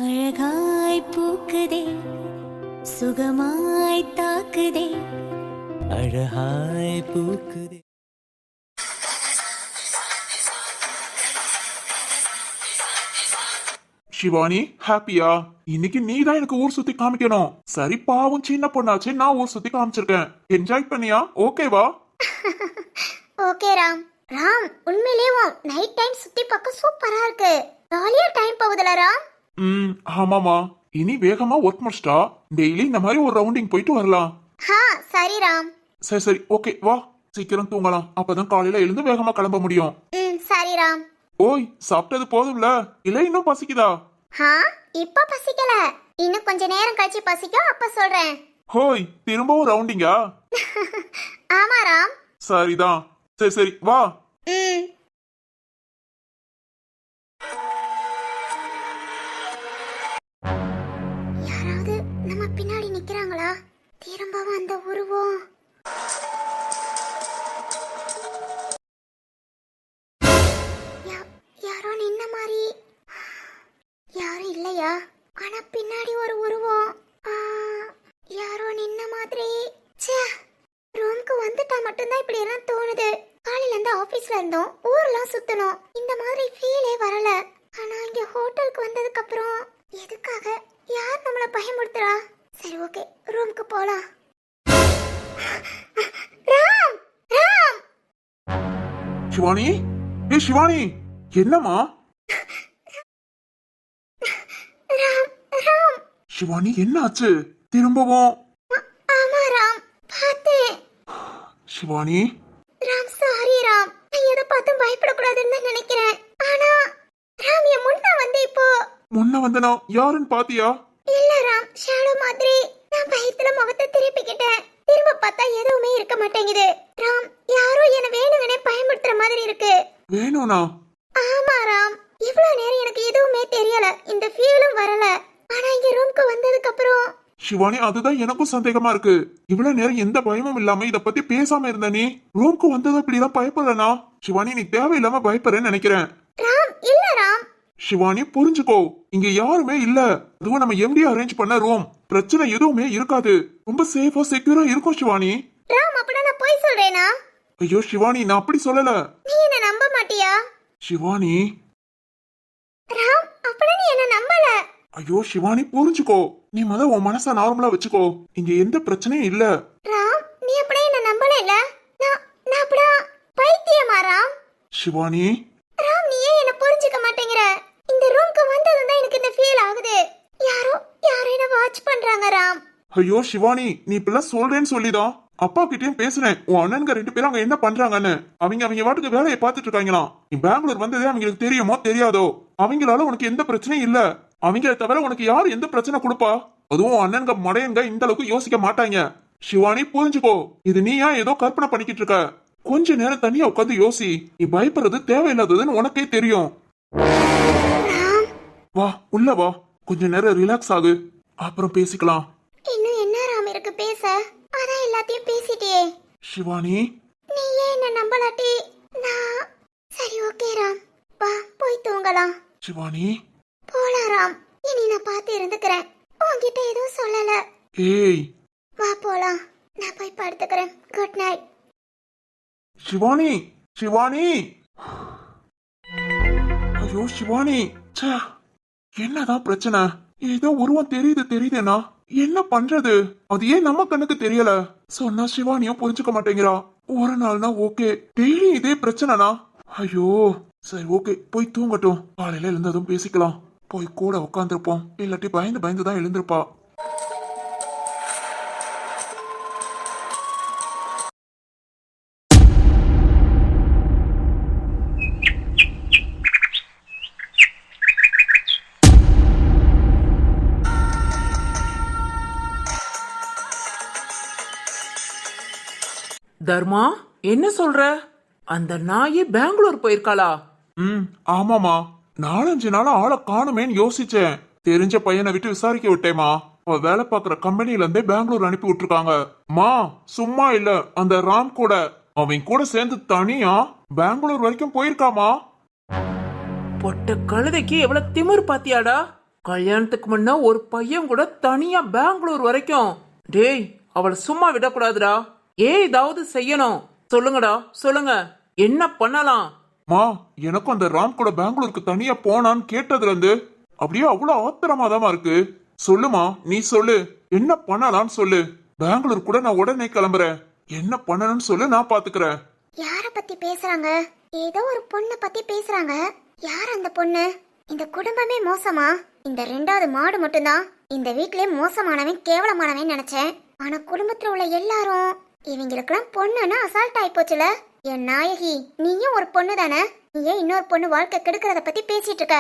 அழகாய் பூக்குதே சுகமாய் தாக்குதே அழகாய் பூக்குதே. ஷிவானி ஹாப்பியா? இன்னைக்கு நீ தான் எனக்கு ஊர் சுத்தி காமிக்கணும். சரி பாவம் சின்ன பொண்ணாச்சு, நான் ஊர் சுத்தி காமிச்சிருக்கேன். என்ஜாய் பண்ணியா? ஓகேவா? ஓகே ராம். ராம் உண்மையிலேயே நைட் டைம் சுத்தி பார்க்க சூப்பரா இருக்கு. ஜாலியா டைம் போகுதுல ராம். ஆமாமா. இனி வேகமா ஒர்க் முடிச்சிட்டா டெய்லி இந்த மாதிரி ஒரு ரவுண்டிங் போயிட்டு வரலாம். சரி ராம். சரி ஓகே வா, சீக்கிரம் தூங்கலாம். அப்பதான் காலையில எழுந்து வேகமா கிளம்ப முடியும். சரி ராம். ஓய், சாப்பிட்டது போதும்ல? இல்ல இன்னும் பசிக்குதா? இப்ப பசிக்கல, இன்னும் கொஞ்ச நேரம் கழிச்சு பசிக்கும், அப்ப சொல்றேன். ஹோய், திரும்பவும் ரவுண்டிங்கா? ஆமா ராம். சரிதான். சரி வா. யாராவது நம்ம பின்னாடி நிக்கிறாங்களா? திரும்பவும் அந்த உருவம். யாரோ நின்ன மாதிரி. யாரும் இல்லையா? ஆனா பின்னாடி ஒரு உருவம். யாரோ நின்ன மாதிரி. ரூம்க்கு வந்துட்டா மட்டும்தான் இப்படி எல்லாம் தோணுது. காலையில இருந்து ஆபீஸ்ல இருந்தோம், ஊர்லாம் சுத்தணும், இந்த மாதிரி ஃபீலே வரல. ஆனா இங்க ஹோட்டலுக்கு வந்ததுக்கு அப்புறம் எதுக்காக யார் நம்மள பயமுறுத்துறா? சரி ஓகே, ரூம்க்கு போலாம். ராம் ராம். சிவானி, சிவானி, என்னம்மா? ராம் ராம். சிவானி என்ன ஆச்சு திரும்பவும்? ஆமா ராம், பார்த்தேன். சிவானி. ராம் சாரி ராம், நான் எதை பார்த்தும் பயப்படக்கூடாதுன்னு தான் நினைக்கிறேன். ஆனா ராம் என் முன்ன வந்து இப்போ. முன்ன வந்தனா யாருன்னு பாத்தியா? இல்ல ராம், ஷாடோ மாதிரி. நான் பயத்துல முகத்தை திருப்பிக்கிட்டேன். திரும்ப பார்த்தா எதுவுமே இருக்க மாட்டேங்குது. ராம், யாரோ என்ன வேணுங்கனே பயமுறுத்துற மாதிரி இருக்கு. வேணும்னா? ஆமா ராம், இவ்வளவு நேரம் எனக்கு எதுவுமே தெரியல, இந்த ஃபீலும் வரல. ஆனா இங்க ரூம்க்கு வந்ததுக்கு அப்புறம். சிவானி, அதுதான் எனக்கும் சந்தேகமா இருக்கு. இவ்வளவு நேரம் எந்த பயமும் இல்லாம இத பத்தி பேசாம இருந்த நீ ரூம்க்கு வந்ததும் இப்படிதான் பயப்படுறனா? சிவானி, நீ தேவையில்லாம பயப்படுறேன்னு நினைக்கிறேன். ராம் இல்ல ராம். சிவானி புரிஞ்சுக்கோ, இங்க யாருமே இல்ல. அதுவும் நம்ம எம்டி அரேஞ்ச் பண்ண ரூம். பிரச்சனை எதுவுமே இருக்காது. ரொம்ப சேஃபா செக்யூரா இருக்கும் சிவானி. ராம், அப்பனா நான் போய் சொல்றேனா? ஐயோ சிவானி, நான் அப்படி சொல்லல. நீ என்ன நம்ப மாட்டியா? சிவானி. ராம், அப்பனா நீ என்ன நம்பல? ஐயோ சிவானி புரிஞ்சுக்கோ, நீ உன் மனச நார்மலா வச்சுக்கோ. இங்க எந்த பிரச்சனையும் இல்ல. ராம், நீ அப்படியே என்ன நம்பல இல்ல? நான் அப்படியே பைத்தியமா ராம்? சிவானி. ராம், நீ ஏன் என்ன புரிஞ்சுக்க மாட்டேங்கிற? இந்த ரூம்க்கு வந்ததும் தான் எனக்கு இந்த ஃபீல் ஆகுது. யாரோ என்ன வாட்ச் பண்றாங்க ராம். ஐயோ சிவானி, நீ இப்பெல்லாம் சொல்றேன்னு சொல்லிதான் அப்பா கிட்டயும் பேசுறேன். உன் அண்ணனுங்க 2 பேரும் அங்க என்ன பண்றாங்கன்னு. அவங்க வாட்டுக்கு வேலையை பார்த்துட்டு இருக்காங்களாம். நீ பெங்களூர் வந்ததே அவங்களுக்கு தெரியுமோ தெரியாதோ? அவங்களால உனக்கு எந்த பிரச்சனையும் இல்ல. அவங்கள தவிர உனக்கு யாரு எந்த பிரச்சனை கொடுப்பா? அதுவும் அண்ணனுங்க மடையங்க இந்த அளவுக்கு யோசிக்க மாட்டாங்க. சிவானி புரிஞ்சுக்கோ, இது நீயா ஏதோ கற்பனை பண்ணிக்கிட்டு இருக்க. கொஞ்ச நேரம் தனியா உட்காந்து யோசி. நீ பயப்படுறது தேவையில்லாததுன்னு உனக்கே தெரியும். வா உள்ள வா, கொஞ்ச நேரம் ரிலாக்ஸ் ஆகு, அப்புறம் பேசிக்கலாம். இன்னும் என்ன ராம் இருக்கு பேச? அதான் எல்லாத்தையும் பேசிட்டியே. சிவானி, நீ ஏன் என்ன நம்பலாட்டி? நான் சரி ஓகே ராம், வா போய் தூங்கலாம். சிவானி. போலாம் ராம், இனி நான் பார்த்து இருந்துக்கிறேன். உன்கிட்ட எதுவும் சொல்லல. ஏய் வா போலாம், நான் போய் படுத்துக்கிறேன். Good night. சிவானி. சிவானி. ஐயோ சிவானி, என்னதான் பிரச்சனை? ஏதோ உருவம் தெரியுதுன்னா என்ன பண்றது? அது ஏன் நம்ம கண்ணுக்கு தெரியல? சொன்னா சிவானியும் புரிஞ்சுக்க மாட்டேங்கிறா. ஒரு நாள்னா ஓகே, டெய்லி இதே பிரச்சனைனா? ஐயோ சரி ஓகே, போய் தூங்கட்டும். காலையில எழுந்ததும் பேசிக்கலாம். போய் கூட உட்காந்துருப்போம், இல்லாட்டி பயந்து தான் எழுந்திருப்பா. தர்மா, என்ன சொல்ற? அந்த நாயே பெங்களூர் போயிருக்காளா? ஆமாமா. 4-5 நாளா ஆளை காணுமேன்னு யோசிச்சேன். தெரிஞ்ச பையனை விட்டு விசாரிக்க விட்டேமா. அவ வேலை பாக்குற கம்பெனில இருந்தே பெங்களூர் அனுப்பி விட்டுருக்காங்க. மா சும்மா இல்ல, அந்த ராம் கூட அவன் கூட சேர்ந்து தனியா பெங்களூர் வரைக்கும் போயிருக்காமா. பொட்ட கழுதைக்கு எவ்வளவு திமிரு பாத்தியாடா? கல்யாணத்துக்கு முன்ன ஒரு பையன் கூட தனியா பெங்களூர் வரைக்கும். டேய், அவளை சும்மா விடக்கூடாதுடா. ஏதாவது செய்யணும். சொல்லுங்கடா, சொல்லுங்க, என்ன பண்ணலாம்? மா, எனக்கும் அந்த ராம் கூட பெங்களூருக்கு தனியா போனான்னு கேட்டதுல இருந்து அப்படியே அவ்வளவு ஆத்திரமாதாமா இருக்கு. சொல்லுமா, நீ சொல்லு, என்ன பண்ணலாம்னு சொல்லு. பெங்களூர் கூட நான் உடனே கிளம்புறேன். என்ன பண்ணணும்னு சொல்லு, நான் பாத்துக்கிறேன். யார பத்தி பேசுறாங்க? ஏதோ ஒரு பொண்ண பத்தி பேசுறாங்க. யார் அந்த பொண்ணு? இந்த குடும்பமே மோசமா? இந்த ரெண்டாவது மாடு மட்டும்தான் இந்த வீட்லயே மோசமானவன், கேவலமானவன் நினைச்சேன். ஆனா குடும்பத்துல உள்ள எல்லாரும் இவங்களுக்கெல்லாம் பொண்ணுன்னா அசால்ட் ஆயிப்போச்சுல. என் நாயகி, நீயும் ஒரு பொண்ணு தானே? நீ ஏன் இன்னொரு பொண்ணு வாழ்க்கை கெடுக்கிறத பத்தி பேசிட்டு இருக்க?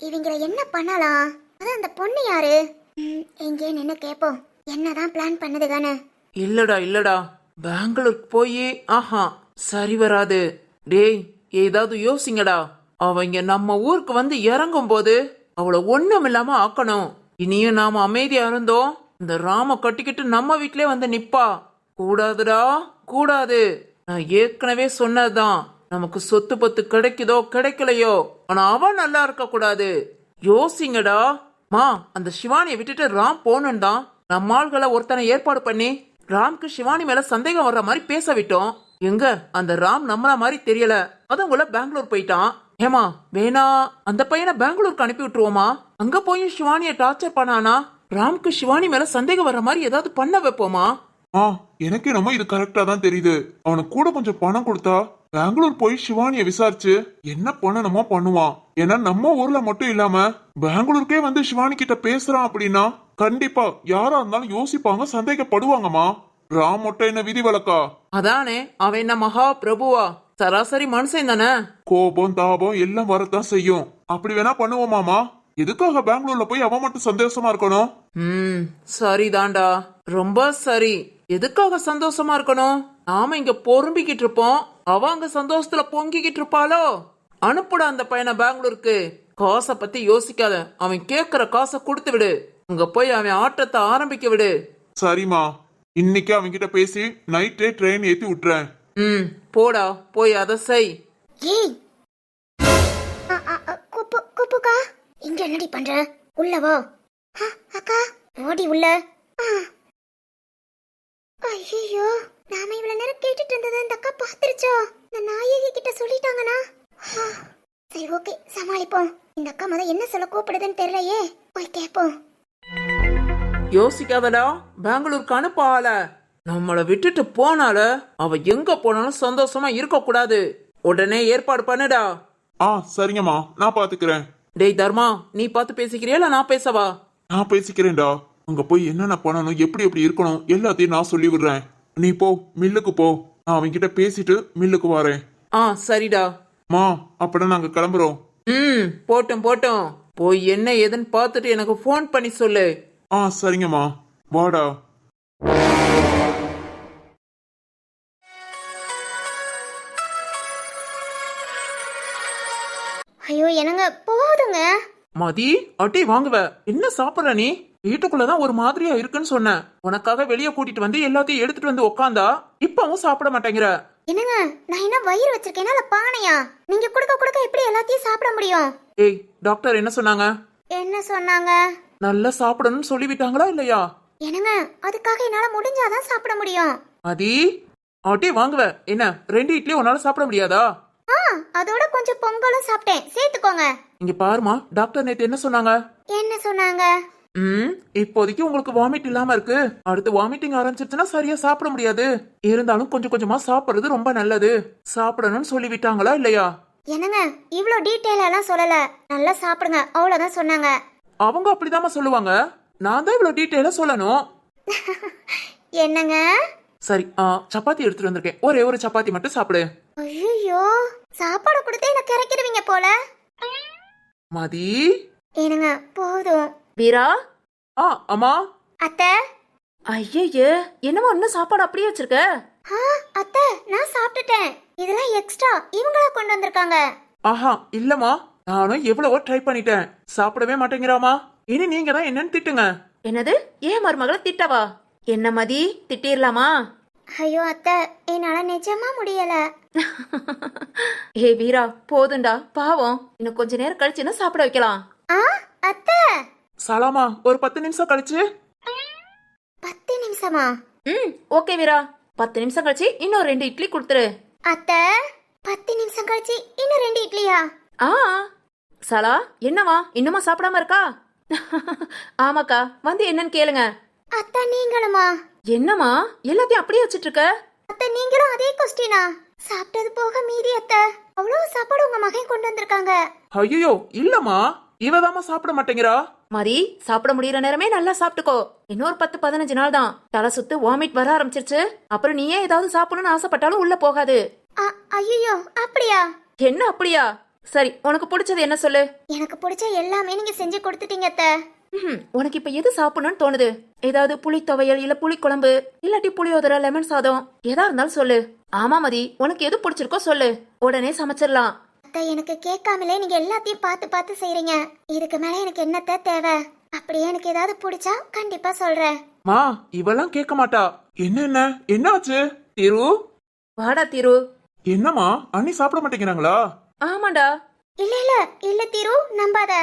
இவங்கள என்ன பண்ணலாம்? அது அந்த பொண்ணு யாரு? எங்கே நின்னு கேப்போம். என்னதான் பிளான் பண்ணுதுதானே? இல்லடா இல்லடா, பெங்களூருக்கு போய் ஆஹா சரி வராது. டேய், ஏதாவது யோசிங்கடா. அவங்க நம்ம ஊருக்கு வந்து இறங்கும் போது அவளை ஒண்ணும் இல்லாம ஆக்கணும். இனியும் நாம அமைதியா இருந்தோம், இந்த ராம கட்டிக்கிட்டு நம்ம வீட்லயே வந்து நிப்பா. கூடாதுடா, கூடாது. நான் ஏற்கனவே சொன்னதுதான், நமக்கு சொத்து பத்து கிடைக்குதோ கிடைக்கலையோ, ஆனா அவன் நல்லா இருக்க கூடாது. யோசிங்கடா. மா, அந்த சிவானியை விட்டுட்டு ராம் போகணும் தான் நம்ம ஆள்களை ஒருத்தனை ஏற்பாடு பண்ணி ராம்க்கு சிவானி மேல சந்தேகம் வர்ற மாதிரி பேச விட்டோம். எங்க அந்த ராம் நம்மள மாதிரி தெரியல, அதுங்குள்ள பெங்களூர் போயிட்டான். ஏமா, வேணா அந்த பையனை பெங்களூருக்கு அனுப்பி விட்டுருவோமா? அங்க போய் சிவானிய டார்ச்சர் பண்ணானா ராம்க்கு சிவானி மேல சந்தேகம் வர்ற மாதிரி ஏதாவது பண்ண வைப்போமா? எனக்கு என்னமோ இது கரெக்டா தான் தெரியுது. அவனுக்கு கூட கொஞ்சம் பணம் கொடுத்தா பெங்களூர் போய் சிவானிய விசாரிச்சு என்ன பண்ணணுமோ பண்ணுவான். ஏன்னா நம்ம ஊர்ல மட்டும் இல்லாம பெங்களூருக்கே வந்து சிவானி கிட்ட பேசுறான் அப்படின்னா கண்டிப்பா யாரா இருந்தாலும் யோசிப்பாங்க, சந்தேகப்படுவாங்கம்மா. ராம் மட்டும் என்ன விதி வழக்கா? அதானே, அவன் என்ன மகா பிரபுவா? சராசரி மனுஷன் தானே. கோபம் தாபம் எல்லாம் வரத்தான் செய்யும். அப்படி வேணா பண்ணுவோமாமா? எதுக்காக பெங்களூர்ல போய் அவன் மட்டும் சந்தோஷமா இருக்கணும்? சரிதான்டா, ரொம்ப சரி. எதுக்காக சந்தோஷமா இருக்கணும்? நாம இங்க பொறும்பிக்கிட்டு இருப்போம், அவ அங்க சந்தோஷத்துல பொங்கிக்கிட்டு இருப்பாளோ? அனுப்புடா அந்த பையனை பெங்களூருக்கு. காசை பத்தி யோசிக்காத, அவன் கேக்குற காசை கொடுத்து விடு. அங்க போய் அவன் ஆட்டத்தை ஆரம்பிக்க விடு. சரிம்மா, இன்னைக்கு அவன்கிட்ட பேசி நைட்டே ட்ரெயின் ஏத்தி விட்டுறேன். போடா, போய் அதை செய். ஏய், குப்புக்கா, இங்க என்னடி பண்ற? உள்ள வா. அக்கா, ஓடி உள்ள. ஐயோ, நாம இவ்வளவு நேரம் கேட்டுட்டு இருந்தது இந்த அக்கா பாத்துருச்சோ? இந்த நாயகி கிட்ட சொல்லிட்டாங்கன்னா சரி, ஓகே, சமாளிப்போம். இந்த அக்கா மத என்ன சொல்ல கூப்பிடுதுன்னு தெரியலையே, போய் கேப்போம். யோசிக்காதடா, பெங்களூருக்கு அனுப்பால. நம்மள விட்டுட்டு போனால அவ எங்க போனாலும் சந்தோஷமா இருக்க கூடாது. உடனே ஏற்பாடு பண்ணுடா. சரிங்கம்மா, நான் பாத்துக்கிறேன். டேய் தர்மா, நீ பார்த்து பேசிக்கிறியா இல்ல நான் பேசவா? நான் பேசிக்கிறேன்டா. அங்க போய் என்னென்ன பண்ணணும், எப்படி எப்படி இருக்கணும் எல்லாத்தையும் நான் சொல்லி விடுறேன். நீ போ, மில்லுக்கு போ. நான் அவன்கிட்ட பேசிட்டு மில்லுக்கு வரேன். சரிடா. மா, அப்பதான் நாங்க கிளம்புறோம். போட்டும் போட்டும். போய் என்ன ஏதுன்னு பார்த்துட்டு எனக்கு போன் பண்ணி சொல்லு. சரிங்கம்மா, வாடா. ஐயோ, என்னங்க போதுங்க. மதி, அட்டி வாங்குவ. என்ன சாப்பிடுற நீ? வீட்டுக்குள்ளதான் ஒரு மாதிரியா இருக்குன்னு சொன்னேன். உனக்காக வெளியே கூட்டிட்டு வந்து எல்லாத்தையும் எடுத்துட்டு வந்து உக்காந்தா இப்பவும் சாப்பிட மாட்டேங்கிற. என்னங்க, நான் என்ன வயிறு வச்சிருக்கேனா இல்ல பானையா? நீங்க குடுக்க குடுக்க எப்படி எல்லாத்தையும் சாப்பிட முடியும்? ஏய், டாக்டர் என்ன சொன்னாங்க? என்ன சொன்னாங்க? நல்லா சாப்பிடணும்னு சொல்லிவிட்டாங்களா இல்லையா? என்னங்க, அதுக்காக என்னால முடிஞ்சாதான் சாப்பிட முடியும். மதி, அட்டி வாங்குவ. என்ன 2 இட்லி உன்னால சாப்பிட முடியாதா? அதோட கொஞ்சம் பொங்கலும் சாப்பிட்டேன், சேர்த்துக்கோங்க. இங்க பாருமா, டாக்டர் நேத்து என்ன சொன்னாங்க? என்ன சொன்னாங்க? இப்போதைக்கு உங்களுக்கு வாமிட் இல்லாம இருக்கு. அடுத்து வாமிட்டிங் ஆரம்பிச்சிருச்சுன்னா சரியா சாப்பிட முடியாது. இருந்தாலும் கொஞ்சம் கொஞ்சமா சாப்பிடுறது ரொம்ப நல்லது. சாப்பிடணும்னு சொல்லிவிட்டாங்களா இல்லையா? என்னங்க, இவ்ளோ டீடைலா எல்லாம் சொல்லல. நல்லா சாப்பிடுங்க, அவ்வளவுதான் சொன்னாங்க. அவங்க அப்படிதாம்மா சொல்லுவாங்க. நான் தான் இவ்வளவு டீடைலா சொல்லணும். என்னங்க? சரி, சப்பாத்தி எடுத்துட்டு வந்திருக்கேன். ஒரே ஒரு சப்பாத்தி மட்டும் சாப்பிடு. ஐயோ, சாப்பாடு கொடுத்தே என்ன கரைக்கிறவங்க போல. மதி, என்னங்க, போதும். வீரா, அம்மா. அத்தை. ஐயே, என்னமோ இன்னும் சாப்பாடு அப்படியே வச்சிருக்க? அத்தை, நான் சாப்பிட்டுட்டேன். இதெல்லாம் எக்ஸ்ட்ரா, இவங்களா கொண்டு வந்திருக்காங்க. இல்லம்மா, நானும் எவ்வளவோ ட்ரை பண்ணிட்டேன். சாப்பிடவே மாட்டேங்கிறாமா. இனி நீங்க தான் என்னன்னு திட்டுங்க. என்னது? ஏன் மருமகளை திட்டவா? என்ன மதி, திட்டிரலாமா? ஐயோ அத்தை, என்னால நிஜமா முடியல. ஏ வீரா, போதுண்டா, பாவம். இன்னும் கொஞ்ச நேரம் கழிச்சுன்னா சாப்பிட வைக்கலாம். அத்தை சலாமா ஒரு 10 நிமிஷம் கழிச்சு 10 நிமிஷமா? ம் ஓகே வீரா 10 நிமிஷம் கழிச்சு இன்னும் 2 இட்லி கொடுத்துரு. அத்தை 10 நிமிஷம் கழிச்சு இன்னும் 2 இட்லியா? ஆ சலா என்னவா இன்னுமா சாப்பிடாம இருக்கா? ஆமாக்கா வந்து என்னன்னு கேளுங்க. அத்தை நீங்களுமா? என்னம்மா எல்லாத்தையும் அப்படியே வச்சிட்டு இருக்க? அத்தை நீங்களும் அதே கொஸ்டினா? சாப்பிட்டது போக மீதி அத்தை. அவ்வளவு சாப்பாடு உங்க மகன் கொண்டு வந்திருக்காங்க. ஐயோ இல்லம்மா இவதாம்மா சாப்பிட மாட்டேங்கிறா. மதி சாப்பிட முடியற நேரமே நல்லா சாப்பிட்டுக்கோ. இன்னொரு 10-15 நாள் தான். தலை சுத்து வாமிட் வர ஆரம்பிச்சிருச்சு. அப்புறம் நீயே ஏதாவது சாப்பிடணும்னு ஆசைப்பட்டாலும் உள்ள போகாது. ஐயோ அப்படியா? என்ன அப்படியா? சரி உனக்கு பிடிச்சது என்ன சொல்லு. எனக்கு பிடிச்ச எல்லாமே நீங்க செஞ்சு கொடுத்துட்டீங்க அத்தை. உனக்கு இப்ப எது சாப்பிடணும்னு தோணுது? ஏதாவது புளி துவையல் இல்ல புளி குழம்பு இல்லாட்டி புளியோதரை லெமன் சாதம் எதா இருந்தாலும் சொல்லு. ஆமா மதி உனக்கு எது பிடிச்சிருக்கோ சொல்லு, உடனே சமைச்சிடலாம். அத்தை எனக்கு கேட்காமலே நீங்க எல்லாத்தையும் பார்த்து பார்த்து செய்றீங்க. இதுக்கு மேல எனக்கு என்னத்த தேவை? அப்படியே எனக்கு ஏதாவது பிடிச்சா கண்டிப்பா சொல்றேன். மா இவெல்லாம் கேட்க மாட்டா. என்ன என்னாச்சு திரு? வாடா திரு. என்னம்மா அண்ணி சாப்பிட மாட்டேங்கிறாங்களா? ஆமாண்டா. இல்ல தீரு நம்பாத.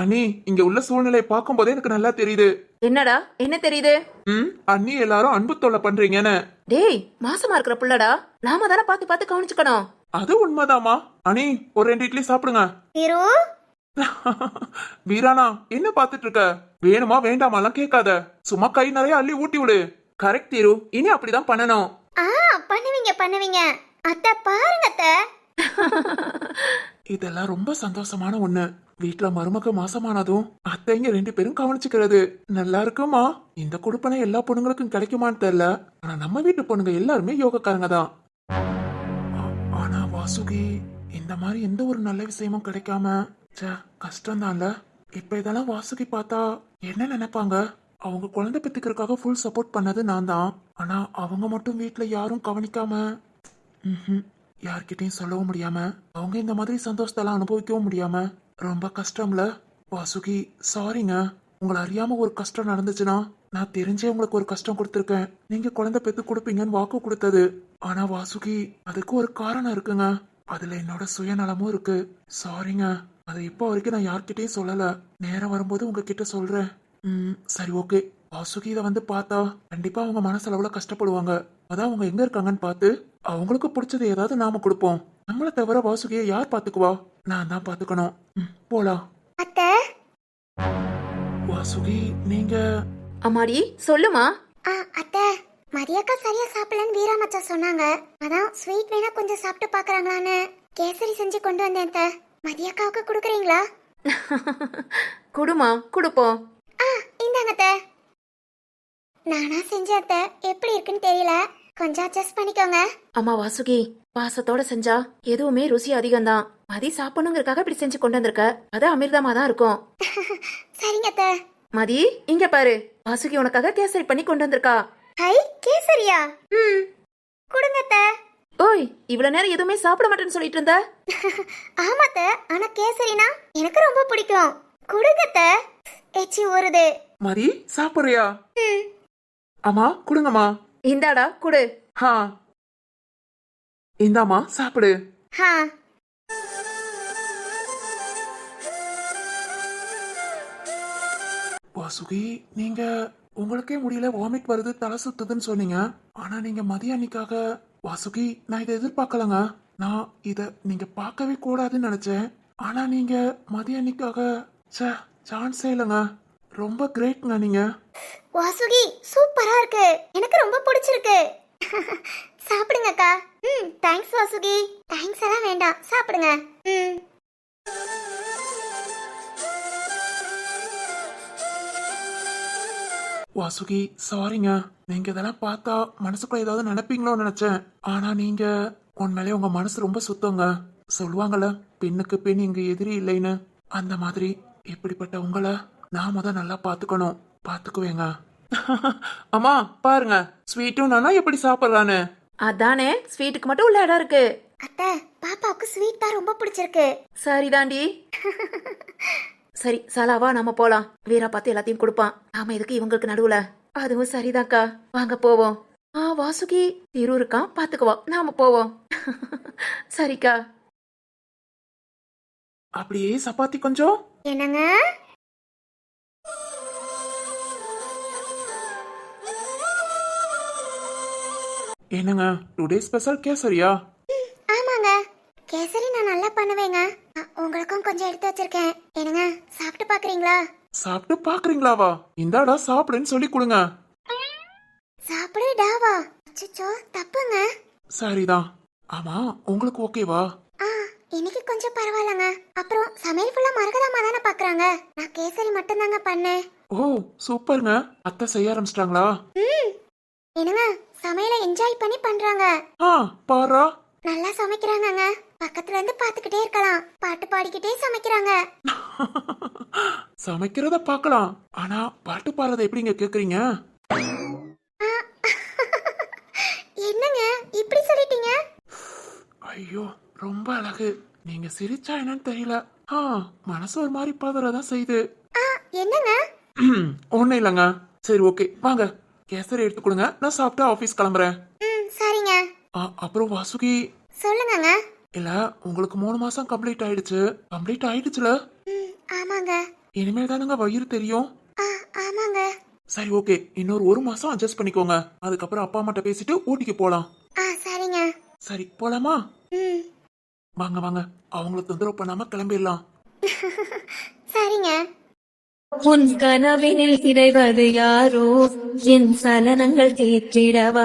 அண்ணி இங்க உள்ள சூழ்நிலையை பார்க்கும் போதே எனக்கு நல்லா தெரியுது. என்னடா என்ன தெரியுது? அண்ணி எல்லாரும் அன்பு தொல்லை பண்றீங்கன்னு. டேய் மாசமா இருக்கிற புள்ளடா, நாம தானே பார்த்து பார்த்து கவனிச்சுக்கணும். அது உண்மைதாமா. அண்ணி ஒரு 2 இட்லி சாப்பிடுங்க. தீரு வீரானா என்ன பாத்துட்டு இருக்க? வேணுமா வேண்டாமாலாம் கேட்காத. சும்மா கை நிறைய அள்ளி ஊட்டி விடு. கரெக்ட் திரு, இனி அப்படிதான் பண்ணணும். பண்ணுவீங்க. அத்தை பாருங்க அத்தை. இதெல்லாம் ரொம்ப சந்தோஷமான ஒண்ணு. வீட்டுல மருமக மாசமானதும் அத்தைங்க 2 பேரும் கவனிச்சுக்கிறது நல்லா இருக்குமா? இந்த கொடுப்பனை எல்லா பொண்ணுங்களுக்கும் கிடைக்குமான்னு தெரியல. ஆனா நம்ம வீட்டு பொண்ணுங்க எல்லாருமே யோகக்காரங்க தான். ஆனா வாசுகி இந்த மாதிரி எந்த ஒரு நல்ல விஷயமும் கிடைக்காம கஷ்டம் தான்ல. இப்ப இதெல்லாம் வாசுகி பார்த்தா என்ன நினைப்பாங்க? அவங்க குழந்தை பெத்துக்கிறதுக்காக ஃபுல் சப்போர்ட் பண்ணது நான் தான். ஆனா அவங்க மட்டும் வீட்டுல யாரும் கவனிக்காம யார்கிட்டயும் சொல்லவும் முடியாம அவங்க இந்த மாதிரி சந்தோஷத்தெல்லாம் அனுபவிக்கவும் முடியாம ரொம்ப கஷ்டம்ல. வாசுகி சாரிங்க. உங்களை அறியாம ஒரு கஷ்டம் நடந்துச்சுன்னா நான் தெரிஞ்சே உங்களுக்கு ஒரு கஷ்டம் கொடுத்துருக்கேன். நீங்க குழந்தை பெத்து கொடுப்பீங்கன்னு வாக்கு கொடுத்தது. ஆனா வாசுகி அதுக்கு ஒரு காரணம் இருக்குங்க. அதுல என்னோட சுயநலமும் இருக்கு. சாரிங்க. அதை இப்போ வரைக்கும் நான் யார்கிட்டயும் சொல்லல. நேரம் வரும்போது உங்ககிட்ட சொல்றேன். சரி ஓகே. வாசுகி இதை வந்து பார்த்தா கண்டிப்பா அவங்க மனசளவுல கஷ்டப்படுவாங்க. அதான் அவங்க எங்க இருக்காங்கன்னு பார்த்து அவங்களுக்கு பிடிச்சது ஏதாவது நாம கொடுப்போம். நம்மள தவிர வாசுகியை யார் பாத்துக்குவா? நான் தான் பாத்துக்கணும். போலாம். அத்தை வாசுகி நீங்க அம்மாடி சொல்லுமா. அத்தை மதியக்கா சரியா சாப்பிடலன்னு வீரா மச்சான் சொன்னாங்க. அதான் ஸ்வீட் வேணா கொஞ்சம் சாப்பிட்டு பாக்குறாங்களான்னு கேசரி செஞ்சு கொண்டு வந்தேன் அத்தை. மதியக்காவுக்கு கொடுக்குறீங்களா? குடுமா குடுப்போம். இந்தாங்க அத்தை. நானா செஞ்சேன் அத்தை. எப்படி இருக்குன்னு தெரியல. கொஞ்சம் அட்ஜஸ்ட் பண்ணிக்கோங்க. அம்மா வாசுகி பாசத்தோட செஞ்சா எதுவுமே ருசி அதிகம்தான். மதி சாப்பிடணுங்கிறதுக்காக இப்படி செஞ்சு கொண்டு வந்திருக்க. அது அமிர்தமா தான் இருக்கும். சரிங்க அத்தை. மதி இங்க பாரு, வாசுகி உனக்காக கேசரி பண்ணி கொண்டு வந்திருக்கா. ஹை கேசரியா? கொடுங்க அத்தை. ஓய் இவ்வளவு நேரம் எதுவுமே சாப்பிட மாட்டேன்னு சொல்லிட்டு இருந்த. ஆமா அத்தை. ஆனா கேசரினா எனக்கு ரொம்ப பிடிக்கும். கொடுங்க அத்தை. எச்சி ஊறுது. மதி சாப்பிடுறியா? அம்மா கொடுங்கம்மா. இந்தாடா குடு. ஹா இந்தாம்மா சாப்பிடு. ஹா வாசுகி நீங்க உங்களுக்கே முடியல வாமிட் வருது தலை சுத்துதுன்னு சொன்னீங்க. ஆனா நீங்க மதிய அன்னைக்காக வாசுகி நான் இதை எதிர்பார்க்கலங்க. நான் இத நீங்க பார்க்கவே கூடாதுன்னு நினைச்சேன். ஆனா நீங்க மதிய அன்னைக்காக சான்ஸே இல்லைங்க. ரொம்ப கிரேட்ங்க நீங்க. வாசுகி சூப்பரா இருக்கு. எனக்கு ரொம்ப பிடிச்சிருக்கு. சாப்பிடுங்க அக்கா. தேங்க்ஸ் வாசுகி. தேங்க்ஸ் எல்லாம் வேண்டாம். சாப்பிடுங்க. வாசுகி சாரிங்க. நீங்க இதெல்லாம் பார்த்தா மனசுக்குள்ள ஏதாவது நினைப்பீங்களோன்னு நினைச்சேன். ஆனா நீங்க உண்மையிலே உங்க மனசு ரொம்ப சுத்தங்க. சொல்லுவாங்கல்ல பெண்ணுக்கு பெண் இங்க எதிரி இல்லைன்னு. அந்த மாதிரி இப்படிப்பட்ட உங்களை நான் முத நல்லா பாத்துக்கணும். பாத்துக்குவேங்க. அம்மா பாருங்க ஸ்வீட்டும் நானா எப்படி சாப்பிடுறான்னு. அதானே ஸ்வீட்டுக்கு மட்டும் உள்ள இடம் இருக்கு. அத்தை பாப்பாவுக்கு ஸ்வீட் தான் ரொம்ப பிடிச்சிருக்கு. சரிதாண்டி. சரி சலாவா நாம போலாம். வீரா பார்த்து எல்லாத்தையும் கொடுப்பான். நாம எதுக்கு இவங்களுக்கு நடுவுல? அதுவும் சரிதாக்கா வாங்க போவோம். வாசுகி திரு இருக்கான் பாத்துக்குவா. நாம போவோம். சரிக்கா. அப்படியே சப்பாத்தி கொஞ்சம். என்னங்க? என்னங்க டுடே ஸ்பெஷல் கேசரியா? ஆமாங்க, கேசரி நான் நல்லா பண்ணுவேங்க. உங்களுக்கும் கொஞ்சம் எடுத்து வச்சிருக்கேன். என்னங்க, சாப்பிட்டு பாக்குறீங்களா? சாப்பிட்டு பாக்குறீங்களாவா? இந்தாடா சாப்பிடுன்னு சொல்லி கொடுங்க. சாப்பிடு டாவா. அச்சச்சோ, தப்புங்க. சரிதான். ஆமா உங்களுக்கு ஓகேவா? ஆ, இன்னைக்கு கொஞ்சம் பரவாயில்லங்க. அப்புறம் சமையல் ஃபுல்லா மரகதாமா தானே பாக்குறாங்க. நான் கேசரி மட்டும் தாங்க பண்ணேன். ஓ சூப்பருங்க. அத்தை செய்ய ஆரம்பிச்சிட்டாங்களா? என்னங்க, சமையலை என்ஜாய் பண்ணி பண்றாங்க. ஆ பாரா. நல்லா சமைக்கிறாங்கங்க. பக்கத்துல இருந்து பாத்துக்கிட்டே இருக்கலாம். பாட்டு பாடிக்கிட்டே சமைக்கிறாங்க. சமைக்கிறத பார்க்கலாம். ஆனா பாட்டு பாடுறத எப்படிங்க கேக்குறீங்க? என்னங்க இப்படி சொல்லிட்டீங்க? ஐயோ ரொம்ப அழகு. நீங்க சிரிச்சா என்னன்னு தெரியல. மனசு ஒரு மாதிரி பதறதான் செய்யுது. என்னங்க? ஒன்னும் இல்லைங்க. சரி ஓகே வாங்க கேசரி எடுத்து கொடுங்க. நான் சாப்பிட்டு ஆபீஸ் கிளம்புறேன். சரிங்க. அப்புறம் வாசுகி. சொல்லுங்கங்க. இல்ல உங்களுக்கு 3 மாசம் கம்ப்ளீட் ஆயிடுச்சுல? ஆமாங்க. இனிமேல் தானுங்க வயிறு தெரியும். ஆமாங்க. சரி ஓகே இன்னொரு 1 மாசம் அட்ஜஸ்ட் பண்ணிக்கோங்க. அதுக்கப்புறம் அப்பா அம்மாட்ட பேசிட்டு ஊட்டிக்கு போலாம். சரிங்க. சரி போலாமா? வாங்க வாங்க அவங்கள தொந்தரவு பண்ணாம கிளம்பிடலாம். சரிங்க. உன் கனவினில் கிடைவது யாரோ என் சலனங்கள் தேற்றிடவாராயோ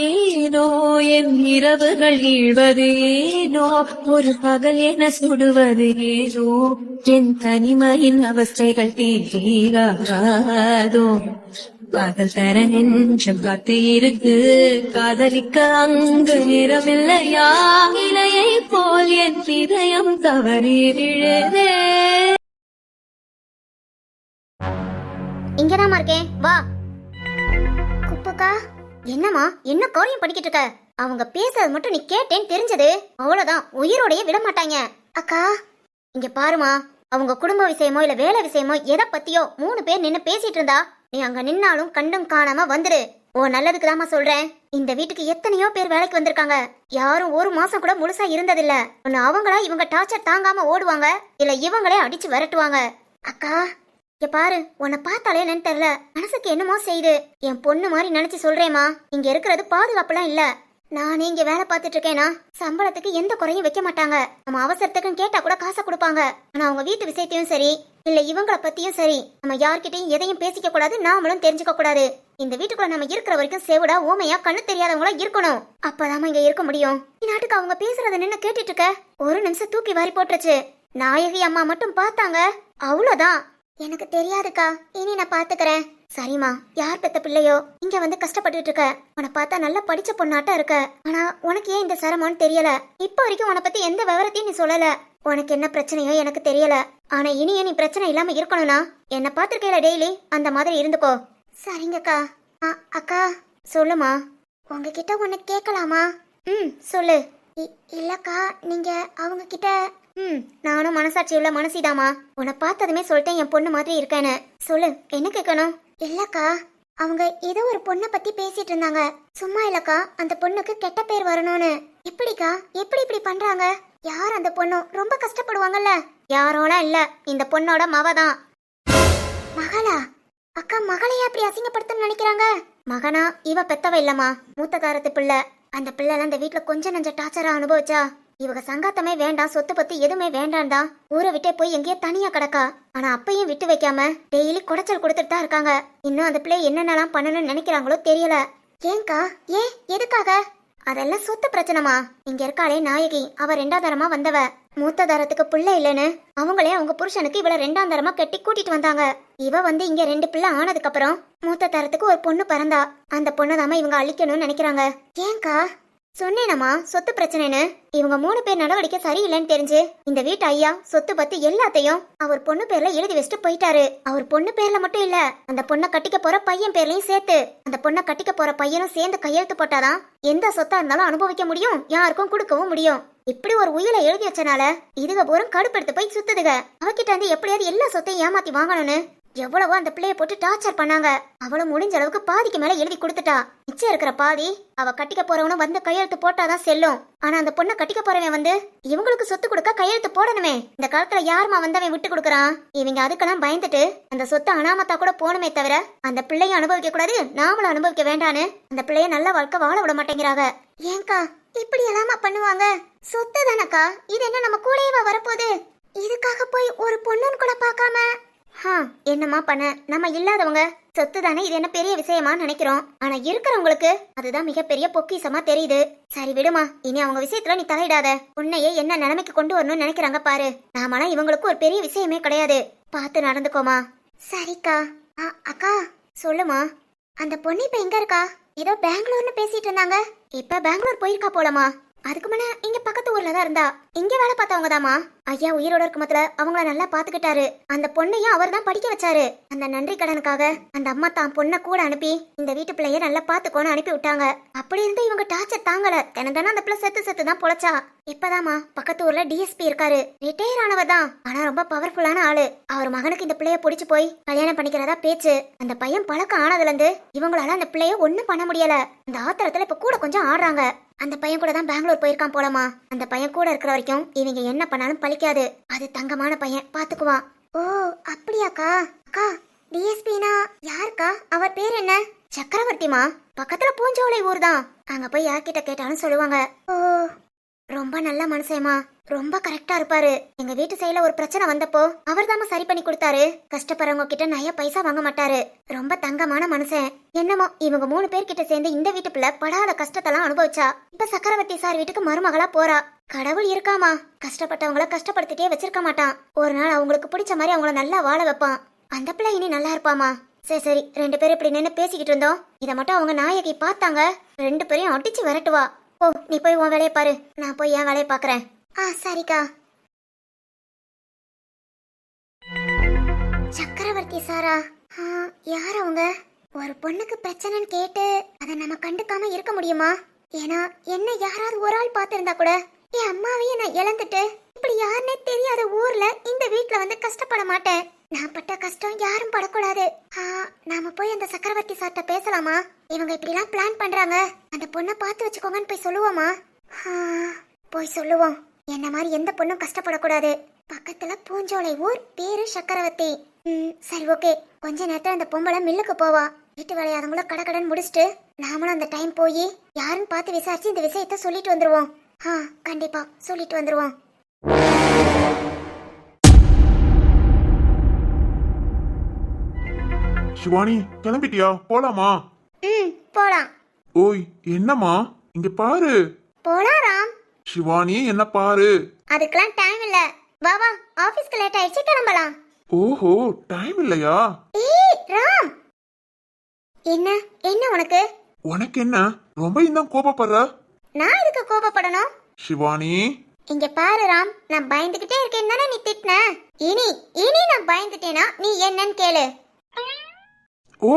ஏனோ என் இரவுகள் ஈழ்வது ஏனோ ஒரு பகல் என சுடுவது ஏனோ என் தனிமையின் அவஸ்தைகள் தீராதோ காதல் தர நெஞ்சம் காத்து இருக்கு காதலிக்க அங்கு நிறமில்லையா இலையை போல் என் இதயம் தவறி விழுதே. இங்கதாம்மா இருக்கேன், வா. குப்புக்கா, என்னம்மா என்ன காரியம் படிக்கிட்டு இருக்க? அவங்க பேசுறது மட்டும் நீ கேட்டேன்னு தெரிஞ்சது அவ்வளவுதான், உயிரோடைய விட மாட்டாங்க. அக்கா இங்க பாருமா, அவங்க குடும்ப விஷயமோ இல்ல வேலை விஷயமோ எதை பத்தியோ 3 பேர் நின்னு பேசிட்டு இருந்தா நீ அங்க நின்னாலும் கண்டும் காணாம வந்துரு. ஓ நல்லதுக்கு தாமா சொல்றேன். இந்த வீட்டுக்கு எத்தனையோ பேர் வேலைக்கு வந்திருக்காங்க. யாரும் 1 மாசம் கூட முழுசா இருந்ததில்ல. ஒன்னு அவங்களா இவங்க டார்ச்சர் தாங்காம ஓடுவாங்க, இல்ல இவங்களே அடிச்சு விரட்டுவாங்க. அக்கா இங்க பாரு, உன்னை பார்த்தாலே என்னன்னு தெரியல, மனசுக்கு என்னமோ செய்யுது. என் பொண்ணு மாதிரி நினைச்சு சொல்றேமா. இங்க இருக்கிறது பாதுகாப்புலாம் இல்ல. நானே இங்க வேலை பார்த்துட்டு இருக்கேனா, சம்பளத்துக்கு எந்த குறையும் வைக்க மாட்டாங்க. நம்ம அவசரத்துக்குன்னு கேட்டா கூட காசை கொடுப்பாங்க. ஆனா அவங்க வீட்டு விஷயத்தையும் சரி இல்ல இவங்களை பத்தியும் சரி நம்ம யார்கிட்டயும் எதையும் பேசிக்க கூடாது, நாமளும் தெரிஞ்சுக்க கூடாது. இந்த வீட்டுக்குள்ள நம்ம இருக்கிற வரைக்கும் செவிடா ஊமையா கண்ணு தெரியாதவங்களா இருக்கணும். அப்பதாம இங்க இருக்க முடியும். இந்நாட்டுக்கு அவங்க பேசுறத நின்னு கேட்டுட்டு இருக்க, ஒரு நிமிஷம் தூக்கி வாரி போட்டுருச்சு. நாயகி அம்மா மட்டும் பார்த்தாங்க, அவ்வளவுதான். எனக்கு தெரியாதுக்கா, இனி நான் பாத்துக்கிறேன். சரிம்மா, யார் பெத்த பிள்ளையோ இங்க வந்து கஷ்டப்பட்டுட்டு இருக்க. உன்னை பார்த்தா நல்லா படிச்ச பொண்ணாட்டம் இருக்க. ஆனா உனக்கு ஏன் இந்த சிரமம்னு தெரியல. இப்ப வரைக்கும் உன்னை பத்தி எந்த விவரத்தையும் நீ சொல்லல. உனக்கு என்ன பிரச்சனையோ எனக்கு தெரியல. ஆனா இனியே நீ பிரச்சனை இல்லாம இருக்கணும்னா என்ன பாத்திருக்கையில டெய்லி அந்த மாதிரி இருந்துக்கோ. சரிங்கக்கா. அக்கா சொல்லுமா. உங்ககிட்ட ஒன்னு கேட்கலாமா? சொல்லு. இல்லக்கா, நீங்க அவங்க கிட்ட நானும் மனசாட்சி உள்ள மனசிதாமா. உன்னை பார்த்ததுமே சொல்லிட்டேன் என் பொண்ணு மாதிரி இருக்கேன்னு. சொல்லு, என்ன கேட்கணும்? இல்லக்கா, அவங்க ஏதோ ஒரு பொண்ணை பத்தி பேசிட்டு இருந்தாங்க. சும்மா இல்லக்கா, அந்த பொண்ணுக்கு கெட்ட பேர் வரணும்னு. எப்படிக்கா, எப்படி இப்படி பண்றாங்க? யார் அந்த பொண்ணு? ரொம்ப கஷ்டப்படுவாங்கல்ல. யாரோலாம் இல்ல, இந்த பொண்ணோட மவதான். மகளா? அக்கா மகளையா அப்படி அசிங்கப்படுத்தணும்னு நினைக்கிறாங்க? மகனா இவ பெத்தவ இல்லம்மா, மூத்த காரத்து பிள்ளை. அந்த பிள்ளைலாம் இந்த வீட்டுல கொஞ்சம் நஞ்ச டார்ச்சரா அனுபவிச்சா. இவங்க சங்காத்தமே வேண்டாம், சொத்து பத்தி எதுவுமே வேண்டாம் தான் ஊரை விட்டே போய் எங்கேயோ தனியா கிடக்கா. ஆனா அப்பையும் விட்டு வைக்காம டெய்லி குடைச்சல் கொடுத்துட்டு தான் இருக்காங்க. இன்னும் அந்த பிள்ளை என்னென்னலாம் பண்ணணும்னு நினைக்கிறாங்களோ தெரியல. ஏங்கா, ஏன் எதுக்காக? அதெல்லாம் சொத்து பிரச்சனைமா. இங்க இருக்காளே நாயகி, அவ 2ஆம் தரமா வந்தவ. மூத்த தரத்துக்கு பிள்ளை இல்லைன்னு அவங்களே அவங்க புருஷனுக்கு இவள 2ஆம் தரமா கட்டி கூட்டிட்டு வந்தாங்க. இவ வந்து இங்க 2 பிள்ளை ஆனதுக்கு அப்புறம் மூத்த தரத்துக்கு ஒரு பொண்ணு பிறந்தா. அந்த பொண்ணுதாம இவங்க அழிக்கணும்னு நினைக்கிறாங்க. ஏங்கா? சொன்னேனம்மா சொத்து பிரச்சனைன்னு. இவங்க 3 பேர் நடவடிக்கை சரியில்லைன்னு தெரிஞ்சு இந்த வீட்டு ஐயா சொத்து பத்தி எல்லாத்தையும் அவர் பொண்ணு பேர்ல எழுதி வச்சுட்டு போயிட்டாரு. அவர் பொண்ணு பேர்ல மட்டும் இல்ல, அந்த பொண்ணை கட்டிக்க போற பையன் பேர்லயும் சேர்த்து. அந்த பொண்ணை கட்டிக்க போற பையனும் சேர்ந்து கையெழுத்து போட்டாதான் எந்த சொத்தா இருந்தாலும் அனுபவிக்க முடியும், யாருக்கும் கொடுக்கவும் முடியும். இப்படி ஒரு உயிரை எழுதி வச்சனால இதுக போரும் கடுப்பெடுத்து போய் சுத்துதுக. அவகிட்ட இருந்து எப்படியாவது எல்லா சொத்தையும் ஏமாத்தி வாங்கணும்னு எவ்வளவோ அந்த பிள்ளைய போட்டு டார்ச்சர் பண்ணாங்க. அவளும் முடிஞ்ச அளவுக்கு பாதிக்கு மேல எழுதி கொடுத்துட்டா. நீ மிச்சம் இருக்கிற பாதி அவ கட்டிக்க போறவனும் வந்து கையெழுத்து போட்டாதான் செல்லும். ஆனா அந்த பொண்ணை கட்டிக்க போறவன் வந்து இவங்களுக்கு சொத்து கொடுக்க கையெழுத்து போடணுமே. இந்த காலத்துல யாருமா வந்தவன் விட்டு கொடுக்கறான்? இவங்க அதுக்கெல்லாம் பயந்துட்டு அந்த சொத்து அனாமத்தா கூட போகணுமே தவிர அந்த பிள்ளைய அனுபவிக்க கூடாது, நாமளும் அனுபவிக்க வேண்டான்னு அந்த பிள்ளைய நல்ல வாழ்க்கை வாழ விட மாட்டேங்கிறாங்க. ஏங்கா இப்படி எல்லாமா பண்ணுவாங்க? சொத்து தானக்கா, இது என்ன நம்ம கூடவே வரப்போகுது? இதுக்காக போய் ஒரு பொண்ணுன்னு கூட பார்க்காம என்னமா பண்ண? நம்ம இல்லாதவங்க சொத்து தானே, இது என்ன பெரிய விஷயமா நினைக்கிறோம். ஆனா இருக்கிறவங்களுக்கு அதுதான் மிகப்பெரிய பொக்கிஷமா தெரியுது. சரி விடுமா, இனி அவங்க விஷயத்துல நீ தலையிடாத. உன்னையே என்ன நிலைமைக்கு கொண்டு வரணும்னு நினைக்கிறாங்க பாரு. நாமலாம் இவங்களுக்கு ஒரு பெரிய விஷயமே கிடையாது. பார்த்து நடந்துக்கோமா. சரிக்கா. அக்கா சொல்லுமா, அந்த பொண்ணு இப்ப எங்க இருக்கா? ஏதோ பெங்களூர்னு பேசிட்டு இருந்தாங்க. இப்ப பெங்களூர் போயிருக்கா போலமா. அதுக்கு முன்ன இங்க பக்கத்து ஊர்ல தான் இருந்தா. இங்க வேலை பார்த்தவங்க தாமா. ஐயா உயிரோட இருக்கும் மத்தில அவங்கள நல்லா பாத்துக்கிட்டாரு. அந்த பொண்ணையும் அவர் தான் படிக்க வச்சாரு. அந்த நன்றி கடனுக்காக அந்த அம்மா தான் பொண்ணை கூட அனுப்பி இந்த வீட்டு பிள்ளைய நல்லா பாத்துக்கோன்னு அனுப்பி விட்டாங்க. அப்படி இருந்து இவங்க டார்ச்சர் தாங்கல. தினம் அந்த பிள்ளை செத்து தான் பொழைச்சா. இப்பதாமா பக்கத்து ஊர்ல டிஎஸ்பி இருக்காரு. ரிட்டையர் ஆனவர் தான், ஆனா ரொம்ப பவர்ஃபுல்லான ஆளு. அவர் மகனுக்கு இந்த பிள்ளைய பிடிச்சு போய் கல்யாணம் பண்ணிக்கிறதா பேச்சு. அந்த பையன் பழக்கம் ஆனதுல இருந்து இவங்களால அந்த பிள்ளைய ஒண்ணும் பண்ண முடியல. அந்த ஆத்திரத்துல இப்ப கூட கொஞ்சம் ஆடுறாங்க. அந்த பையன் கூட தான் பெங்களூர் போயிருக்கான் போலமா. அந்த பையன் கூட இருக்கிற வரைக்கும் இவங்க என்ன பண்ணாலும் பழிக்காது. அது தங்கமான பையன், பாத்துக்குவான். ஓ அப்படியாக்கா? அக்கா டிஎஸ்பினா யாருக்கா? அவர் பேர் என்ன? சக்கரவர்த்திமா. பக்கத்துல பூஞ்சோலை ஊர் தான். அங்க போய் யார்கிட்ட கேட்டாலும் சொல்லுவாங்க. ஓ ரொம்ப நல்ல மனுஷேமா, ரொம்ப கரெக்டா இருப்பாரு. எங்க வீட்டு சைடுல ஒரு பிரச்சனை வந்தப்போ அவர் தாம சரி பண்ணி கொடுத்தாரு. கஷ்டப்படுறவங்க கிட்ட நிறைய பைசா வாங்க மாட்டாரு. ரொம்ப தங்கமான மனுஷன். என்னமோ இவங்க 3 பேர்கிட்ட சேர்ந்து இந்த வீட்டு பிள்ளை படாத கஷ்டத்தெல்லாம் அனுபவிச்சா. இப்ப சக்கரவர்த்தி சார் வீட்டுக்கு மருமகளா போறா. கடவுள் இருக்காமா, கஷ்டப்பட்டவங்கள கஷ்டப்படுத்திட்டே வச்சிருக்க மாட்டான். ஒரு நாள் அவங்களுக்கு பிடிச்ச மாதிரி அவங்கள நல்லா வாழ வைப்பான். அந்த பிள்ளை இனி நல்லா இருப்பாமா. சரி சரி, 2 பேரும் இப்படி நின்று பேசிக்கிட்டு இருந்தோம். இதை மட்டும் அவங்க நாயகி பார்த்தாங்க, 2 பேரையும் அடிச்சு விரட்டுவா. ஓ நீ போய் உன் வேலையை பாரு, நான் போய் என் வேலையை பாக்குறேன். சரிக்கா. சக்கரவர்த்தி சாரா? யார் அவங்க? ஒரு பொண்ணுக்கு பிரச்சனைன்னு கேட்டு அதை நம்ம கண்டுக்காம இருக்க முடியுமா? ஏன்னா என்ன யாராவது ஒரு ஆள் பார்த்திருந்தா கூட என் அம்மாவையும் நான் இழந்துட்டு இப்படி யாருன்னே தெரியாத ஊர்ல இந்த வீட்டுல வந்து கஷ்டப்பட மாட்டேன். நான் பட்ட கஷ்டம் யாரும் படக்கூடாது. நாம போய் அந்த சக்கரவர்த்தி சார்ட்ட பேசலாமா? இவங்க இப்படி எல்லாம் பிளான் பண்றாங்க, அந்த பொண்ணை பார்த்து வச்சுக்கோங்கன்னு போய் சொல்லுவோமா? போய் சொல்லுவோம். என்ன மாதிரி எந்த பொண்ணும் கஷ்டப்படக்கூடாது. பக்கத்துல பூஞ்சோலை ஊர், பேரு சக்கரவர்த்தி. சரி ஓகே. கொஞ்ச நேரத்துல அந்த பொம்பளை மில்லுக்கு போவா. வீட்டு வேலையாதவங்கள கடகடன் முடிச்சுட்டு நாமளும் அந்த டைம் போய் யாருன்னு பார்த்து விசாரிச்சு இந்த விஷயத்த சொல்லிட்டு வந்துருவோம். கண்டிப்பா சொல்லிட்டு வந்துருவோம். சிவானி கிளம்பிட்டியா? போலாமா? போலாம். ஓய் என்னம்மா இங்க பாரு. போலாம் ராம். சிவானி என்ன பாரு. அதுக்கெல்லாம் டைம் இல்ல. வா வா, ஆபீஸ்க்கு லேட் ஆயிடுச்சு, கிளம்பலாம். ஓஹோ டைம் இல்லையா? ஏய் ராம், என்ன என்ன உனக்கு? உனக்கு என்ன ரொம்ப இன்னும் கோபப்படுற? நான் இதுக்கு கோபப்படணும்? சிவானி இங்க பாரு ராம், நான் பயந்துகிட்டே இருக்கேன்னு தானே நீ திட்டின. இனி இனி நான் பயந்துட்டேனா நீ என்னன்னு கேளு. ஓ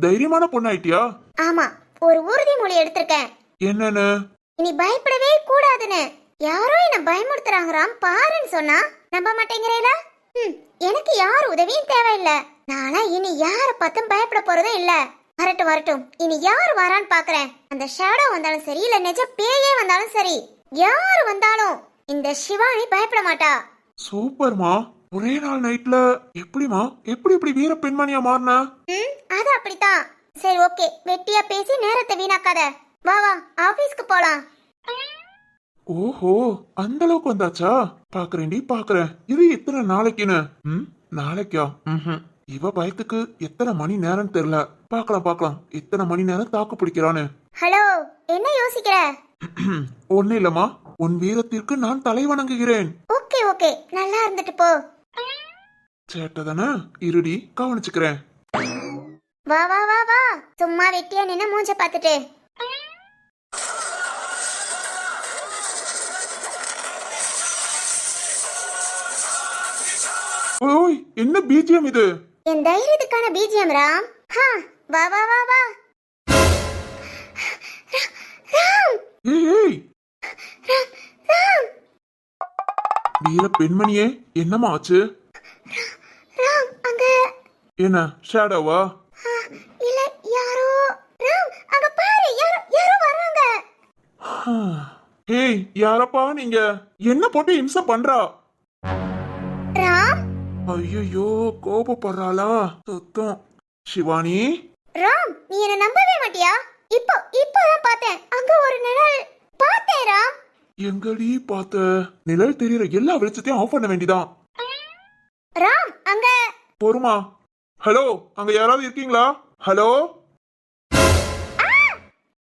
தைரியமான பொண்ணாயிட்டியா? ஆமா, ஒரு உறுதிமொழி எடுத்திருக்கேன். என்னன்னு? இனி பயப்படவே கூடாதுன்னு. யாரோ என்ன பயமுறுத்துறாங்க ராம், பாருன்னு சொன்னா நம்ப மாட்டேங்கிறேல. எனக்கு யார் உதவியும் தேவையில்லை. நானா இனி யார பார்த்தும் பயப்பட போறதே இல்ல. வரட்டும் வரட்டும், இனி யார் வரான்னு பாக்குறேன். அந்த ஷேடோ வந்தாலும் சரி, இல்ல நிஜ பேயே வந்தாலும் சரி, யாரு வந்தாலும் இந்த சிவானி பயப்பட மாட்டா. சூப்பர்மா. ஒரே நாள் நைட்ல எப்படிமா எப்படி வீர பெண்மணியா மாறின? அது அப்படித்தான். சரி ஓகே, வெட்டியா பேசி நேரத்தை வீணாக்காத. வா வா, ஆபீஸ்க்கு போலாம். ஓஹோ அந்த அளவுக்கு வந்தாச்சா? பாக்குறேன்டி பாக்குறேன். இது எத்தனை நாளைக்குன்னு? நாளைக்கா? இவ பயத்துக்கு எத்தனை மணி நேரம் தெரியல. பாக்கலாம் எத்தனை மணி நேரம் தாக்கு பிடிக்கிறான்னு. ஹலோ, என்ன யோசிக்கிற? ஒண்ணு இல்லம்மா, உன் வீரத்திற்கு நான் தலை வணங்குகிறேன். ஓகே ஓகே, நல்லா இருந்துட்டு போ. சேட்டதானே, இருடி கவனிச்சுக்கிறேன். வா வா வா வா, சும்மா வெட்டியா நின்னு மூஞ்ச பாத்துட்டு. ஓய் என்ன பிஜிஎம் இது? என் தைரியத்துக்கான பிஜிஎம் ராம். வா வா வா வா. ராம் ஏய் ராம். வீர பெண்மணியே என்னம்மா ஆச்சு? ராம் அங்க என்ன ஷேடோவா? இல்ல யாரோ. ராம் அங்க பாரு யாரோ வராங்க. ஏய் யாரப்பா நீங்க? என்ன போட்டு இம்சை பண்றா? ராம் ஐயோ கோபப்படுறாளா? சுத்தம். சிவானி ராம் நீ என்ன நம்பவே மாட்டியா? இப்போதான் பார்த்தேன் அங்க ஒரு நிழல் பார்த்தேன் ராம். எங்கடி பார்த்த? நிழல் தெரியற எல்லா வெளிச்சத்தையும் ஆஃப் பண்ண வேண்டிதான். ராம் அங்க பொறுமா. ஹலோ அங்க யாராவது இருக்கீங்களா? ஹலோ.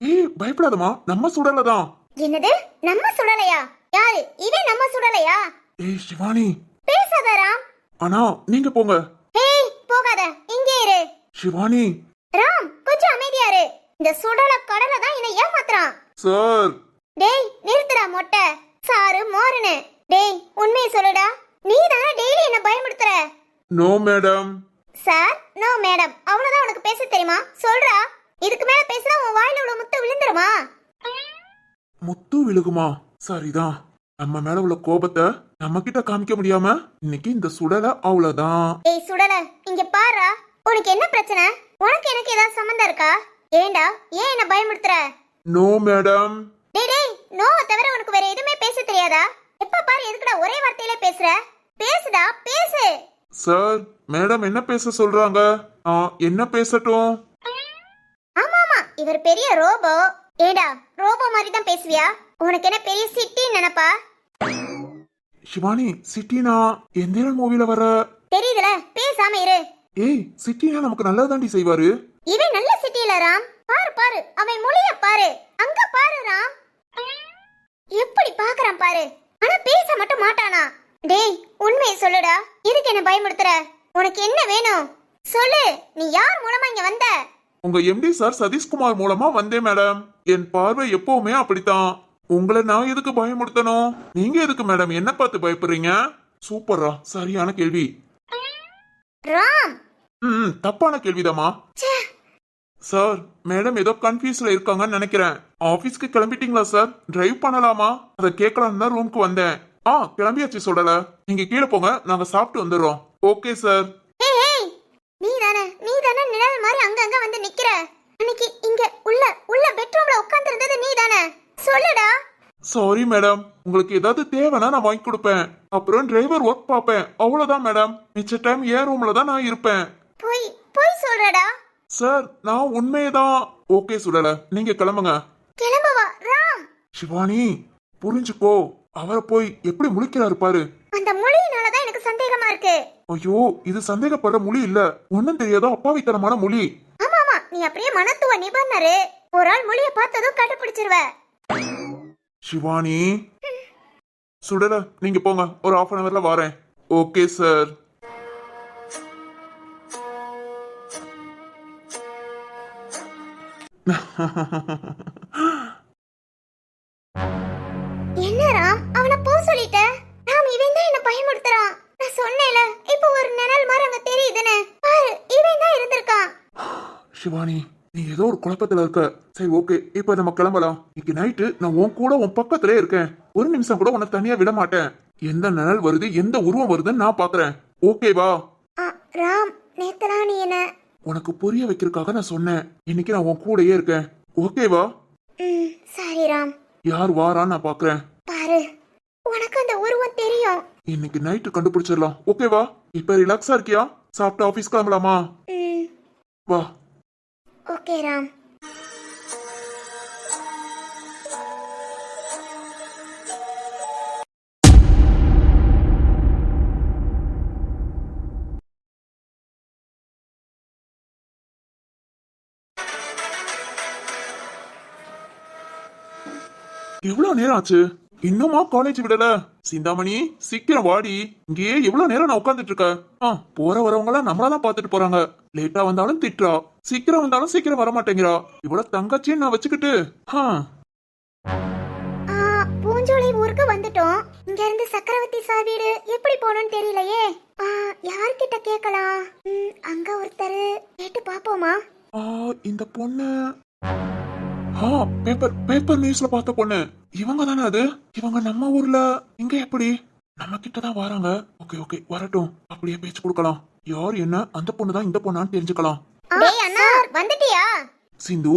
ஏய் பயப்படாதமா, நம்ம சுடலதான். என்னது நம்ம சுடலையா? யாரு இவன் நம்ம சுடலையா? ஏய் சிவானி பேசாத ராம். ஆனா நீங்க போங்க. ஏய் போகாத இங்கே இரு. சிவானி ராம் கொஞ்சம் அமைதியா இரு. இந்த சுடல கடலை தான் என்ன ஏமாத்துறான். சார். டேய் நிறுத்துடா மொட்டை சாரு மோரனு. டேய் உண்மையை சொல்லுடா, நீ தானே டெய்லி என்ன பயமுறுத்துற. No madam. Sir no madam அவ்வளவுதான் உனக்கு பேச தெரியுமா? சொல்றா, இதுக்கு மேல பேசினா உன் வாயில உள்ள முத்து விழுந்துருமா? முத்து விழுகுமா? சரிதான். நம்ம மேல உள்ள கோபத்தை நம்ம கிட்ட காமிக்க முடியாம இன்னைக்கு இந்த சுடல அவ்வளவுதான். ஏய் சுடல இங்க பாருடா, உனக்கு என்ன பிரச்சனை? உனக்கு எனக்கு ஏதாவது சம்பந்தம் இருக்கா? ஏண்டா ஏன் என்ன பயமுறுத்துற? No madam. டேய் நோவை தவிர உனக்கு வேற எதுவுமே பேச தெரியாதா? எப்ப பாரு எதுக்குடா ஒரே வார்த்தையில பேசுற? பேசுடா பேசு. சார் மேடம் என்ன பேச சொல்றாங்க? என்ன பேசட்டும்? ஆமாமா இவர் பெரிய ரோபோ. ஏடா ரோபோ மாதிரி தான் பேசுவியா? உனக்கு என்ன பெரிய சிட்டி நினைப்பா? சிவானி சிட்டினா எந்த மூவில வர? தெரியுதுல, பேசாம இரு. ஏய் சிட்டினா நமக்கு நல்லதாண்டி செய்வாரு. இவன் நல்ல சிட்டில ராம். பாரு பாரு அவன் மொழிய பாரு, அங்க பாரு ராம் எப்படி பாக்குறான் பாரு. ஆனா பேச மட்டும் மாட்டானா? டேய் உண்மையை சொல்லுடா, எதுக்கு என்ன பயமுறுத்துற? உனக்கு என்ன வேணும் சொல்லு. நீ யார் மூலமா இங்க வந்த? உங்க எம்டி சார் சதீஷ்குமார் மூலமா வந்தேன் மேடம். என் பார்வை எப்பவுமே அப்படித்தான். உங்களை நான் எதுக்கு பயமுறுத்தணும்? நீங்க எதுக்கு மேடம் என்ன பார்த்து பயப்படுறீங்க? சூப்பரா, சரியான கேள்வி. ராம் தப்பான கேள்விதாமா. சார் மேடம் ஏதோ கன்ஃபியூஸ்ல இருக்காங்கன்னு நினைக்கிறேன். ஆபீஸ்க்கு கிளம்பிட்டீங்களா சார்? டிரைவ் பண்ணலாமா? அதை கேட்கலாம் தான் ரூமுக்கு வந்தேன். கிளம்பியாச்சு சொல்லல. நீங்க கீழே போங்க, நாங்க சாப்பிட்டு வந்துடுறோம். Okay sir. நீ தானே நிழல் மாதிரி அங்கங்க வந்து நிக்கிற. அன்னைக்கு இங்க உள்ள பெட்ரூம்ல உட்கார்ந்து இருந்தது நீ தானே? சொல்லுடா. சாரி மேடம், உங்களுக்கு ஏதாவது தேவைன்னா நான் வாங்கி கொடுப்பேன். அப்புறம் டிரைவர் ஒர்க் பார்ப்பேன், அவ்வளவுதான் மேடம். மிச்ச டைம் ஏன் ரூம்ல தான் நான் இருப்பேன். போய் சொல்றடா. சார் நான் உண்மையதான். ஓகே சுடல, நீங்க கிளம்புங்க. கிளம்பவா ராம்? சிவானி புரிஞ்சுக்கோ, அவரை போய் எப்படி முழிக்கிறாரு பாரு. அந்த மொழியினாலதான் எனக்கு சந்தேகமா இருக்கு. ஐயோ இது சந்தேகப்படுற மொழி இல்ல, ஒன்னும் தெரியாதோ அப்பாவித்தனமான மொழி. ஆமாமா நீ அப்படியே மனத்துவ நிபுணரு. ஒரு ஆள் மொழிய பார்த்ததும் கண்டுபிடிச்சிருவ. சிவானி சுடல, நீங்க போங்க, ஒரு 1/2 hourல வரேன். Okay sir. என்ன ராம் அவனை போ சொல்லிட்ட? ராம் இவன் தான் என்ன பயமுறுத்துறான். நான் சொன்னேல இப்போ ஒரு நிழல் மாதிரி அங்க தெரியுதுன்னு பாரு, இவன் தான் இருந்திருக்கான். சிவானி நீ ஏதோ ஒரு குழப்பத்துல இருக்க. சரி ஓகே, இப்ப நம்ம கிளம்பலாம். இன்னைக்கு நைட்டு நான் உன் கூட உன் பக்கத்திலே இருக்கேன். ஒரு நிமிஷம் கூட உன்னை தனியா விட மாட்டேன். எந்த நிழல் வருது எந்த உருவம் வருதுன்னு நான் பாக்குறேன். ஓகேவா? ராம் நேத்தலாம் நீ என்ன உனக்கு புரிய வைக்கிறதுக்காக நான் சொன்னேன். இன்னைக்கு நான் உன் கூடயே இருக்கேன். ஓகேவா? சரி ராம். யார் வாரான்னு நான் பாக்குறேன். பாரு உனக்கு அந்த உருவம் தெரியும். இன்னைக்கு நைட்டு கண்டுபிடிச்சிடலாம். ஓகேவா? இப்ப ரிலாக்ஸா இருக்கியா? சாப்பிட்டு ஆபீஸ் கிளம்பலாமா? வா. ஓகே ராம். எவ்வளவு நேரம் ஆச்சு? இன்னுமா காலேஜ் விடல? சிந்தாமணி சீக்கிரம் வாடி. இங்கேயே எவ்வளவு நேரம் நான் உட்காந்துட்டு இருக்க? போற வரவங்க எல்லாம் நம்மளதான் பாத்துட்டு போறாங்க. லேட்டா வந்தாலும் திட்டுறா, சீக்கிரம் வந்தாலும் சீக்கிரம் வர மாட்டேங்கிறா. இவ்வளவு தங்கச்சின்னு நான் வச்சுக்கிட்டு. பூஞ்சோலை ஊருக்கு வந்துட்டோம். இங்க இருந்து சக்கரவர்த்தி சார் வீடு எப்படி போகணும்னு தெரியலையே. யார்கிட்ட கேட்கலாம்? அங்க ஒருத்தர் கேட்டு பாப்போமா? இந்த பொண்ணு பேப்பர் நியூஸ்ல பார்த்த பொண்ணு இவங்க தானே? அது இவங்க நம்ம ஊர்ல இங்க எப்படி நம்ம கிட்டதான் வராங்க. ஓகே ஓகே வரட்டும், அப்படியே பேச்சு கொடுக்கலாம். யார் என்ன அந்த பொண்ணு தான் இந்த பொண்ணான்னு தெரிஞ்சுக்கலாம். டேய் அண்ணா வந்துட்டியா? சிந்து